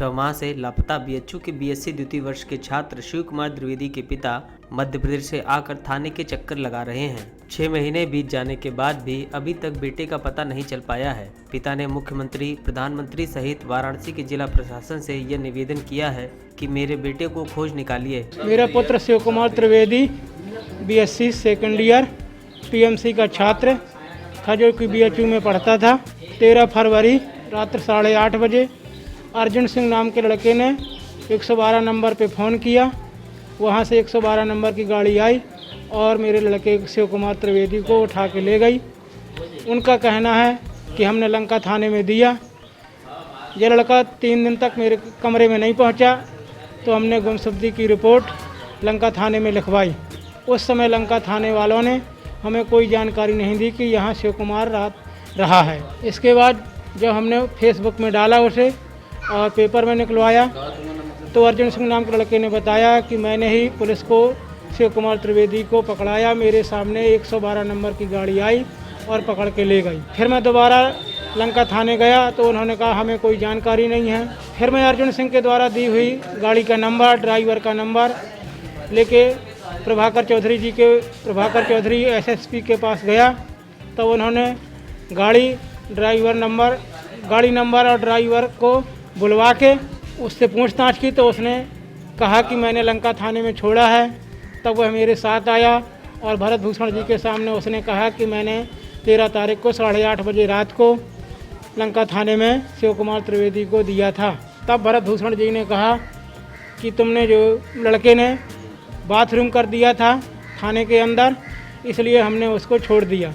6 माह से लापता बीएचयू के बीएससी द्वितीय वर्ष के छात्र शिव कुमार द्विवेदी के पिता मध्य प्रदेश से आकर थाने के चक्कर लगा रहे हैं। 6 महीने बीत जाने के बाद भी अभी तक बेटे का पता नहीं चल पाया है। पिता ने मुख्यमंत्री, प्रधानमंत्री सहित वाराणसी के जिला प्रशासन से यह निवेदन किया है कि मेरे बेटे को खोज निकालिए। मेरा पुत्र Shiv Kumar Trivedi BSc second year PMC का छात्र था, जो कि बीएचयू में पढ़ता था। 13 फरवरी रात्र 8:30 बजे अर्जुन सिंह नाम के लड़के ने 112 नंबर पे फ़ोन किया। वहाँ से 112 नंबर की गाड़ी आई और मेरे लड़के शिव कुमार त्रिवेदी को उठा के ले गई। उनका कहना है कि हमने लंका थाने में दिया। यह लड़का 3 दिन तक मेरे कमरे में नहीं पहुँचा, तो हमने गुमशुदगी की रिपोर्ट लंका थाने में लिखवाई। उस समय लंका थाने वालों ने हमें कोई जानकारी नहीं दी कि यहाँ शिव कुमार रात रहा है। इसके बाद जब हमने फेसबुक में डाला उसे और पेपर में निकलवाया, तो अर्जुन सिंह नाम के लड़के ने बताया कि मैंने ही पुलिस को शिव कुमार त्रिवेदी को पकड़ाया। मेरे सामने 112 नंबर की गाड़ी आई और पकड़ के ले गई। फिर मैं दोबारा लंका थाने गया तो उन्होंने कहा हमें कोई जानकारी नहीं है। फिर मैं अर्जुन सिंह के द्वारा दी हुई गाड़ी का नंबर, ड्राइवर का नंबर लेके प्रभाकर चौधरी एसएसपी के पास गया। तो उन्होंने गाड़ी नंबर और ड्राइवर को बुलवा के उससे पूछताछ की, तो उसने कहा कि मैंने लंका थाने में छोड़ा है। तब वह मेरे साथ आया और भरत भूषण जी के सामने उसने कहा कि मैंने 13 तारीख को 8:30 बजे रात को लंका थाने में शिव कुमार त्रिवेदी को दिया था। तब भरत भूषण जी ने कहा कि तुमने जो लड़के ने बाथरूम कर दिया था थाने के अंदर, इसलिए हमने उसको छोड़ दिया।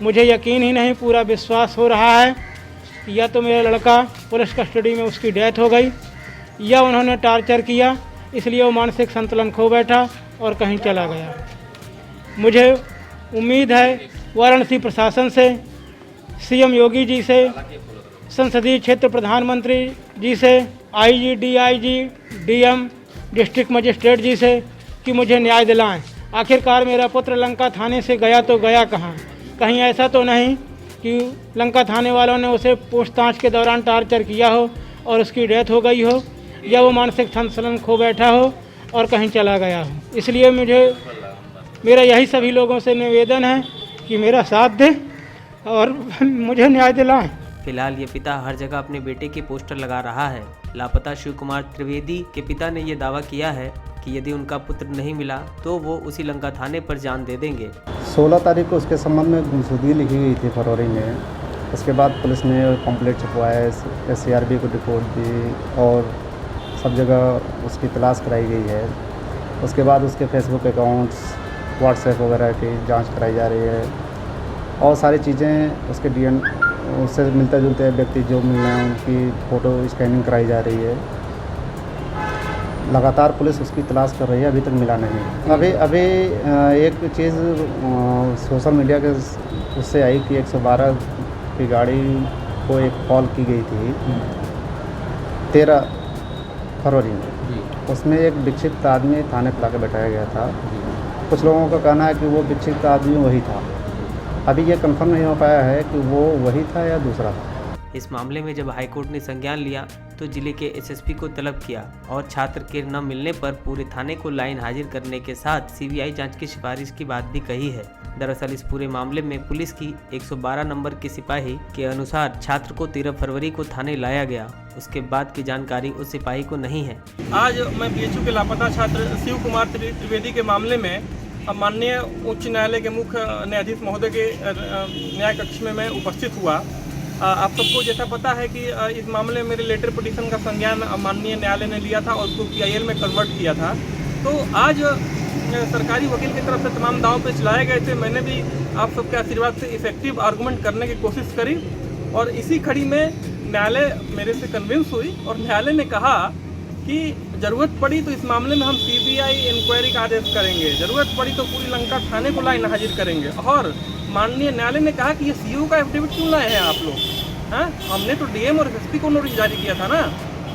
मुझे यकीन ही नहीं, पूरा विश्वास हो रहा है या तो मेरा लड़का पुलिस कस्टडी में उसकी डेथ हो गई या उन्होंने टॉर्चर किया, इसलिए वो मानसिक संतुलन खो बैठा और कहीं चला गया। मुझे उम्मीद है वाराणसी प्रशासन से, सीएम योगी जी से, संसदीय क्षेत्र प्रधानमंत्री जी से, IG, DIG, DM, district magistrate जी से कि मुझे न्याय दिलाएं। आखिरकार मेरा पुत्र लंका थाने से गया तो गया कहाँ? कहीं ऐसा तो नहीं कि लंका थाने वालों ने उसे पूछताछ के दौरान टॉर्चर किया हो और उसकी डेथ हो गई हो, या वो मानसिक संतुलन खो बैठा हो और कहीं चला गया हो। इसलिए मेरा यही सभी लोगों से निवेदन है कि मेरा साथ दें और मुझे न्याय दिलाएं। फिलहाल ये पिता हर जगह अपने बेटे के पोस्टर लगा रहा है। लापता शिव कुमार त्रिवेदी के पिता ने ये दावा किया है कि यदि उनका पुत्र नहीं मिला तो वो उसी लंका थाने पर जान दे देंगे। 16 तारीख को उसके संबंध में गुमशुदगी लिखी गई थी फरवरी में। उसके बाद पुलिस ने कंप्लेंट छपवाया, एससीआरबी को रिपोर्ट दी और सब जगह उसकी तलाश कराई गई है। उसके बाद उसके फेसबुक अकाउंट्स, व्हाट्सएप वगैरह की जांच कराई जा रही है और सारी चीज़ें उसके उससे मिलते जुलते व्यक्ति जो मिल रहे हैं उनकी फ़ोटो स्कैनिंग कराई जा रही है। लगातार पुलिस उसकी तलाश कर रही है, अभी तक मिला नहीं। अभी एक चीज़ सोशल मीडिया के उससे आई कि 112 की गाड़ी को एक कॉल की गई थी 13 फरवरी में। उसमें एक विक्षिप्त आदमी थाने पर लाकर बैठाया गया था। कुछ लोगों का कहना है कि वो विक्षिप्त आदमी वही था। अभी ये कंफर्म नहीं हो पाया है कि वो वही था या दूसरा था। इस मामले में जब हाईकोर्ट ने संज्ञान लिया तो जिले के एसएसपी को तलब किया और छात्र के न मिलने पर पूरे थाने को लाइन हाजिर करने के साथ सीबीआई जांच की सिफारिश की बात भी कही है। दरअसल इस पूरे मामले में पुलिस की 112 नंबर के सिपाही के अनुसार छात्र को 13 फरवरी को थाने लाया गया। उसके बाद की जानकारी उस सिपाही को नहीं है। आज मैं बीएचयू के लापता छात्र शिव कुमार त्रिवेदी के मामले में माननीय उच्च न्यायालय के मुख्य न्यायाधीश महोदय के न्याय कक्ष में मैं उपस्थित हुआ। आप सबको जैसा पता है कि इस मामले में मेरे लेटर पिटीशन का संज्ञान माननीय न्यायालय ने लिया था और उसको पीआईएल में कन्वर्ट किया था। तो आज सरकारी वकील की तरफ से तमाम दांव पे चलाए गए थे। मैंने भी आप सबके आशीर्वाद से इफेक्टिव आर्गूमेंट करने की कोशिश करी और इसी खड़ी में न्यायालय मेरे से कन्विंस हुई और न्यायालय ने कहा कि ज़रूरत पड़ी तो इस मामले में हम सीबीआई इंक्वायरी का आदेश करेंगे, ज़रूरत पड़ी तो पूरी लंका थाने को लाइन हाजिर करेंगे। और माननीय न्यायालय ने कहा कि ये सीओ का एफिडेविट क्यों लाए हैं आप लोग? हाँ, हमने तो डीएम और एसएसपी को नोटिस जारी किया था ना।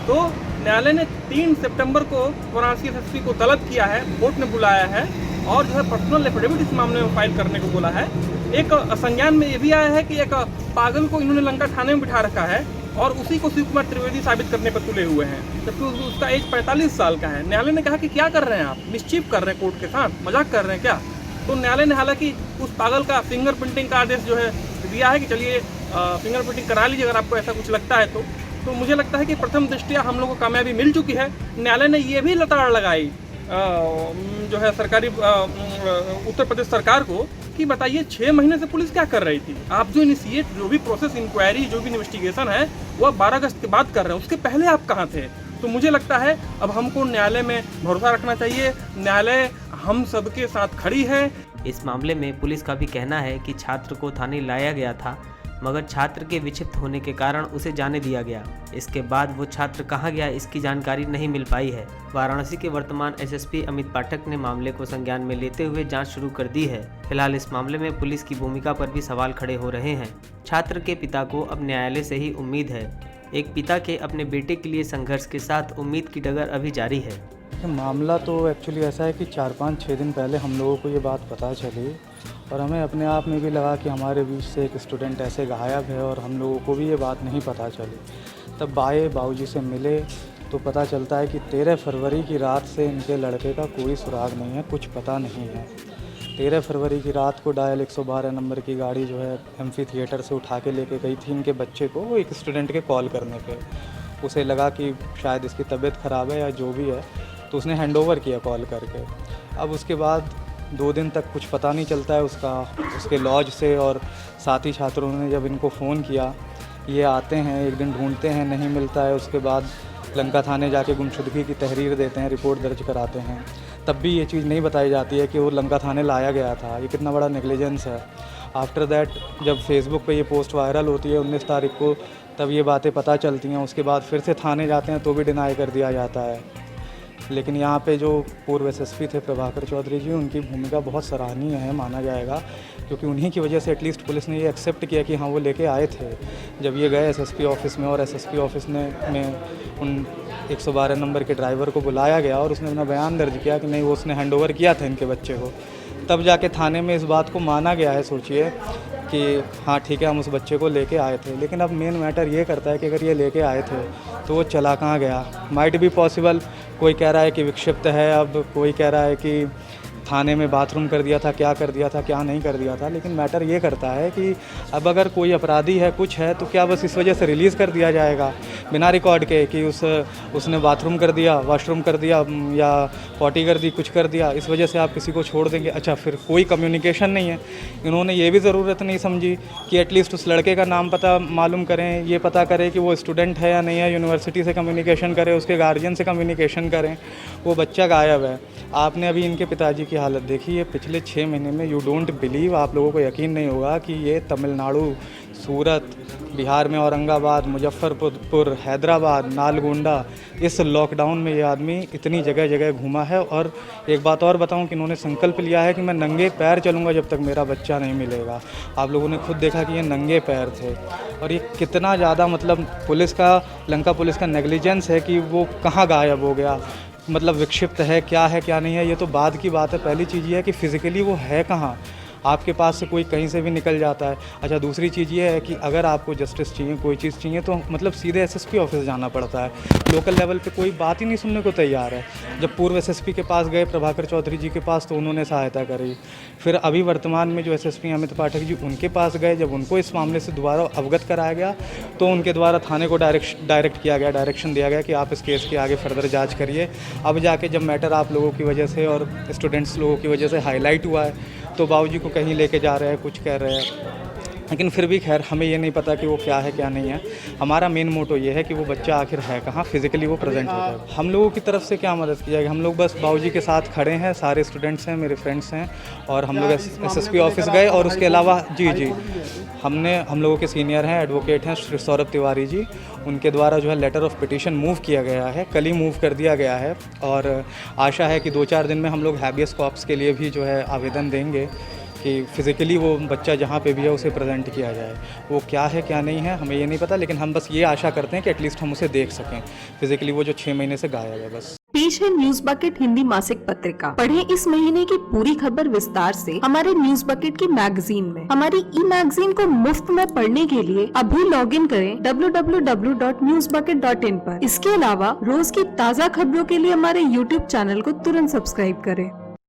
तो न्यायालय ने 3 सितंबर को वाराणसी एसएसपी को तलब किया है, कोर्ट ने बुलाया है और जो है पर्सनल एफिडेविट इस मामले में फाइल करने को बोला है। एक संज्ञान में ये भी आया है कि एक पागल को इन्होंने लंका थाने में बिठा रखा है और उसी को शिव कुमार त्रिवेदी साबित करने पर तुले हुए हैं, जबकि उसका एज 45 साल का है। न्यायालय ने कहा कि क्या कर रहे हैं आप, मिसचीफ कर रहे हैं कोर्ट के साथ, मजाक कर रहे हैं क्या। तो न्यायालय ने हालांकि उस पागल का फिंगरप्रिंटिंग का आदेश जो है दिया है कि चलिए फिंगरप्रिंटिंग करा लीजिए अगर आपको ऐसा कुछ लगता है तो मुझे लगता है कि प्रथम दृष्टया हम लोगों को कामयाबी मिल चुकी है। न्यायालय ने ये भी लताड़ लगाई जो है सरकारी उत्तर प्रदेश सरकार को कि बताइए 6 महीने से पुलिस क्या कर रही थी। आप जो भी प्रोसेस इंक्वायरी जो भी इन्वेस्टिगेशन है वो आप 12 अगस्त के बाद कर रहे हैं, उसके पहले आप कहाँ थे। तो मुझे लगता है अब हमको न्यायालय में भरोसा रखना चाहिए, न्यायालय हम सबके साथ खड़ी है। इस मामले में पुलिस का भी कहना है कि छात्र को थाने लाया गया था, मगर छात्र के विक्षिप्त होने के कारण उसे जाने दिया गया। इसके बाद वो छात्र कहाँ गया इसकी जानकारी नहीं मिल पाई है। वाराणसी के वर्तमान एसएसपी अमित पाठक ने मामले को संज्ञान में लेते हुए जांच शुरू कर दी है। फिलहाल इस मामले में पुलिस की भूमिका पर भी सवाल खड़े हो रहे हैं। छात्र के पिता को अब न्यायालय से ही उम्मीद है। एक पिता के अपने बेटे के लिए संघर्ष के साथ उम्मीद की डगर अभी जारी है। मामला तो एक्चुअली ऐसा है कि 4-5-6 दिन पहले हम लोगों को ये बात पता चली और हमें अपने आप में भी लगा कि हमारे बीच से एक स्टूडेंट ऐसे गायब है और हम लोगों को भी ये बात नहीं पता चली। तब बाबूजी से मिले तो पता चलता है कि 13 फरवरी की रात से इनके लड़के का कोई सुराग नहीं है, कुछ पता नहीं है। 13 फरवरी की रात को डायल 112 नंबर की गाड़ी जो है एम्फी थिएटर से उठा के लेके गई थी इनके बच्चे को, वो एक स्टूडेंट के कॉल करने पे। उसे लगा कि शायद इसकी तबीयत ख़राब है या जो भी है, तो उसने हैंडओवर किया कॉल करके। अब उसके बाद 2 दिन तक कुछ पता नहीं चलता है उसके लॉज से, और साथी छात्रों ने जब इनको फ़ोन किया, ये आते हैं, एक दिन ढूंढते हैं, नहीं मिलता है। उसके बाद लंका थाने जाके गुमशुदगी की तहरीर देते हैं, रिपोर्ट दर्ज कराते हैं, तब भी ये चीज़ नहीं बताई जाती है कि वो लंका थाने लाया गया था। ये कितना बड़ा नेग्लिजेंस है। आफ्टर दैट जब फेसबुक पे ये पोस्ट वायरल होती है 19 तारीख को, तब ये बातें पता चलती हैं। उसके बाद फिर से थाने जाते हैं तो भी डिनाई कर दिया जाता है। लेकिन यहाँ पे जो पूर्व एसएसपी थे प्रभाकर चौधरी जी, उनकी भूमिका बहुत सराहनीय है, माना जाएगा, क्योंकि उन्हीं की वजह से एटलीस्ट पुलिस ने ये एक्सेप्ट किया कि हाँ वो लेके आए थे। जब ये गए एसएसपी ऑफिस में और एसएसपी ऑफिस में उन 112 नंबर के ड्राइवर को बुलाया गया और उसने अपना बयान दर्ज किया कि नहीं वो उसने हैंडओवर किया था इनके बच्चे को, तब जाके थाने में इस बात को माना गया है। सोचिए कि हाँ ठीक है हम उस बच्चे को लेके आए थे। लेकिन अब मेन मैटर ये करता है कि अगर ये लेके आए थे तो वो चला कहाँ गया। माइट बी पॉसिबल, कोई कह रहा है कि विक्षिप्त है, अब कोई कह रहा है कि थाने में बाथरूम कर दिया था, क्या कर दिया था, क्या नहीं कर दिया था। लेकिन मैटर ये करता है कि अब अगर कोई अपराधी है, कुछ है, तो क्या बस इस वजह से रिलीज़ कर दिया जाएगा बिना रिकॉर्ड के कि उसने बाथरूम कर दिया, वॉशरूम कर दिया या पॉटी कर दी, कुछ कर दिया, इस वजह से आप किसी को छोड़ देंगे। अच्छा, फिर कोई कम्युनिकेशन नहीं है। इन्होंने ये भी ज़रूरत नहीं समझी कि एटलीस्ट उस लड़के का नाम पता मालूम करें, ये पता करें कि वो स्टूडेंट है या नहीं है, यूनिवर्सिटी से कम्युनिकेशन करें, उसके गार्जियन से कम्युनिकेशन करें। वो बच्चा गायब है। आपने अभी इनके पिताजी की हालत देखी है पिछले 6 महीने में। यू डोंट बिलीव, आप लोगों को यकीन नहीं होगा कि ये तमिलनाडु, सूरत, बिहार में औरंगाबाद, मुजफ्फरपुर, हैदराबाद, नालगोंडा, इस लॉकडाउन में ये आदमी इतनी जगह जगह घूमा है। और एक बात और बताऊं कि इन्होंने संकल्प लिया है कि मैं नंगे पैर चलूंगा जब तक मेरा बच्चा नहीं मिलेगा। आप लोगों ने खुद देखा कि ये नंगे पैर थे। और ये कितना ज़्यादा मतलब लंका पुलिस का नेग्लिजेंस है कि वो कहाँ गायब हो गया, मतलब विक्षिप्त है, क्या है क्या नहीं है, ये तो बाद की बात है। पहली चीज़ ये है कि फ़िज़िकली वो है कहाँ। आपके पास से कोई कहीं से भी निकल जाता है। अच्छा, दूसरी चीज़ ये है कि अगर आपको जस्टिस चाहिए, कोई चीज़ चाहिए, तो मतलब सीधे एसएसपी ऑफिस जाना पड़ता है। लोकल लेवल पे कोई बात ही नहीं सुनने को तैयार है। जब पूर्व एसएसपी के पास गए, प्रभाकर चौधरी जी के पास, तो उन्होंने सहायता करी। फिर अभी वर्तमान में जो एसएसपी अमित पाठक जी, उनके पास गए। जब उनको इस मामले से दोबारा अवगत कराया गया तो उनके द्वारा थाने को डायरेक्ट किया गया, डायरेक्शन दिया गया कि आप इस केस की आगे फर्दर जाँच करिए। अब जाके जब मैटर आप लोगों की वजह से और स्टूडेंट्स लोगों की वजह से हाईलाइट हुआ है, तो बाबूजी को कहीं लेके जा रहे हैं, कुछ कह रहे हैं। लेकिन फिर भी खैर हमें ये नहीं पता कि वो क्या है क्या नहीं है। हमारा मेन मोटो ये है कि वो बच्चा आखिर है कहाँ, फिजिकली वो प्रेजेंट हो जाए। हम लोगों की तरफ से क्या मदद की जाएगी, हम लोग बस बाबूजी के साथ खड़े हैं, सारे स्टूडेंट्स हैं, मेरे फ्रेंड्स हैं, और हम लोग एसएसपी ऑफिस गए। और उसके अलावा जी हम लोगों के सीनियर हैं, एडवोकेट हैं श्री सौरभ तिवारी जी, उनके द्वारा जो है लेटर ऑफ पिटीशन मूव किया गया है, कल ही मूव कर दिया गया है। और आशा है कि 2-4 दिन में हम लोग हैबियस कॉर्पस के लिए भी जो है आवेदन देंगे कि फ़िज़िकली वो बच्चा जहाँ पे भी है उसे प्रेजेंट किया जाए। वो क्या है क्या नहीं है हमें ये नहीं पता, लेकिन हम बस ये आशा करते हैं कि एटलीस्ट हम उसे देख सकें। फ़िज़िकली वो जो 6 महीने से गायब है बस। पेश है न्यूज बकेट हिंदी मासिक पत्रिका। पढ़ें इस महीने की पूरी खबर विस्तार से हमारे न्यूज बकेट की मैगजीन में। हमारी ई मैगजीन को मुफ्त में पढ़ने के लिए अभी लॉगिन करें www.newsbucket.in पर। इसके अलावा रोज की ताज़ा खबरों के लिए हमारे YouTube चैनल को तुरंत सब्सक्राइब करें।